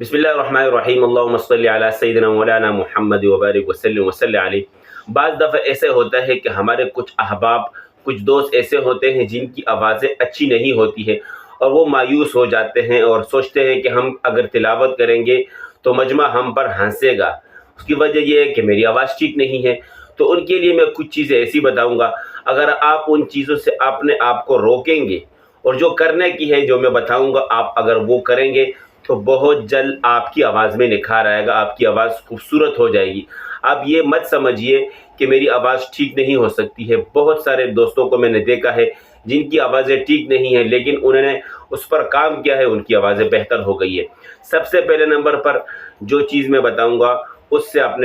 بسم اللہ الرحمن الرحیم، اللہم صلی علی سیدنا مولانا محمد وبارک وسلم وصلی علیہ۔ بعض دفعہ ایسے ہوتا ہے کہ ہمارے کچھ احباب، کچھ دوست ایسے ہوتے ہیں جن کی آوازیں اچھی نہیں ہوتی ہے اور وہ مایوس ہو جاتے ہیں اور سوچتے ہیں کہ ہم اگر تلاوت کریں گے تو مجمع ہم پر ہنسے گا، اس کی وجہ یہ ہے کہ میری آواز ٹھیک نہیں ہے۔ تو ان کے لیے میں کچھ چیزیں ایسی بتاؤں گا، اگر آپ ان چیزوں سے اپنے آپ کو روکیں گے اور جو کرنے کی ہے جو میں بتاؤں گا آپ اگر وہ کریں گے تو بہت جلد آپ کی آواز میں نکھار آئے گا، آپ کی آواز خوبصورت ہو جائے گی۔ آپ یہ مت سمجھیے کہ میری آواز ٹھیک نہیں ہو سکتی ہے، بہت سارے دوستوں کو میں نے دیکھا ہے جن کی آوازیں ٹھیک نہیں ہیں لیکن انہوں نے اس پر کام کیا ہے، ان کی آوازیں بہتر ہو گئی ہے۔ سب سے پہلے نمبر پر جو چیز میں بتاؤں گا اس سے آپ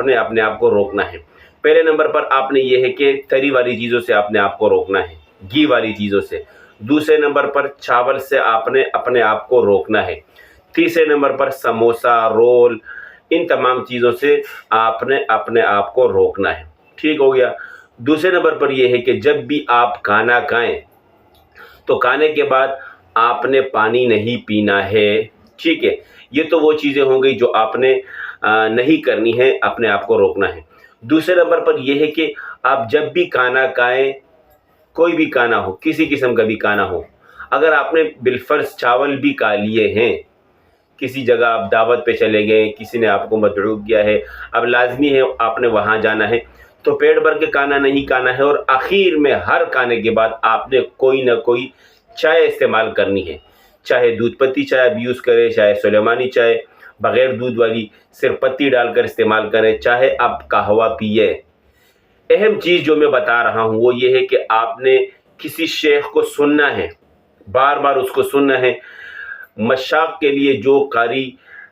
نے اپنے آپ کو روکنا ہے۔ پہلے نمبر پر آپ نے یہ ہے کہ تری والی چیزوں سے اپنے آپ کو روکنا ہے، گھی والی چیزوں سے۔ دوسرے نمبر پر چاول سے آپ نے اپنے آپ کو روکنا ہے۔ تیسرے نمبر پر سموسہ، رول، ان تمام چیزوں سے آپ نے اپنے آپ کو روکنا ہے۔ ٹھیک ہو گیا۔ دوسرے نمبر پر یہ ہے کہ جب بھی آپ کھانا کھائیں تو کھانے کے بعد آپ نے پانی نہیں پینا ہے۔ ٹھیک ہے، یہ تو وہ چیزیں ہوں گی جو آپ نے نہیں کرنی ہے، اپنے آپ کو روکنا ہے۔ دوسرے نمبر پر یہ ہے کہ آپ جب بھی کھانا کھائیں، کوئی بھی کھانا ہو، کسی قسم کا بھی کھانا ہو، اگر آپ نے بالفرض چاول بھی کھا لیے ہیں، کسی جگہ آپ دعوت پہ چلے گئے، کسی نے آپ کو مدعو کیا ہے، اب لازمی ہے آپ نے وہاں جانا ہے، تو پیٹ بھر کے کھانا نہیں کھانا ہے اور آخر میں ہر کھانے کے بعد آپ نے کوئی نہ کوئی چائے استعمال کرنی ہے، چاہے دودھ پتی چائے آپ یوز کریں، چاہے سلیمانی چائے بغیر دودھ والی صرف پتی ڈال کر استعمال کریں، چاہے آپ قہوہ پیے۔ اہم چیز جو میں بتا رہا ہوں وہ یہ ہے کہ آپ نے کسی شیخ کو سننا ہے، بار بار اس کو سننا ہے۔ مشاق کے لیے جو قاری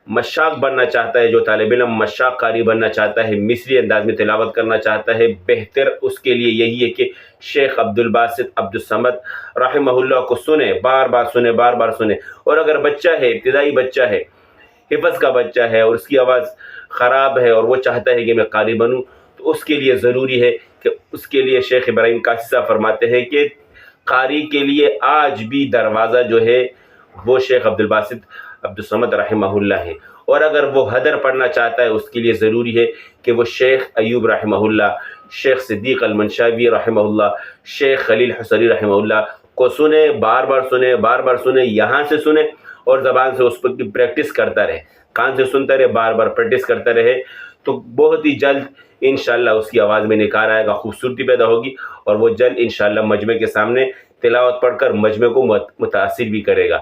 مشاق بننا چاہتا ہے، جو طالب علم مشاق قاری بننا چاہتا ہے، مصری انداز میں تلاوت کرنا چاہتا ہے، بہتر اس کے لیے یہی ہے کہ شیخ عبدالباسط عبدالصمد رحمہ اللہ کو سنیں، بار بار سنیں، بار بار سنیں۔ اور اگر بچہ ہے، ابتدائی بچہ ہے، حفظ کا بچہ ہے اور اس کی آواز خراب ہے اور وہ چاہتا ہے کہ میں قاری بنوں، تو اس کے لیے ضروری ہے کہ اس کے لیے شیخ ابراہیم قاسمی صاحب فرماتے ہیں کہ قاری کے لیے آج بھی دروازہ جو ہے وہ شیخ عبدالباسط عبدالصمد رحمہ اللہ ہے، اور اگر وہ حدر پڑھنا چاہتا ہے اس کے لیے ضروری ہے کہ وہ شیخ ایوب رحمہ اللہ، شیخ صدیق المنشاوی رحمہ اللہ، شیخ خلیل حصری رحمہ اللہ کو سنیں، بار بار سنیں، بار بار سنیں، یہاں سے سنیں اور زبان سے اس پر پریکٹس کرتا رہے، کان سے سنتا رہے، بار بار پریکٹس کرتا رہے، تو بہت ہی جلد انشاءاللہ اس کی آواز میں نکھار آئے گا، خوبصورتی پیدا ہوگی اور وہ جلد انشاءاللہ مجمع کے سامنے تلاوت پڑھ کر مجمع کو متاثر بھی کرے گا۔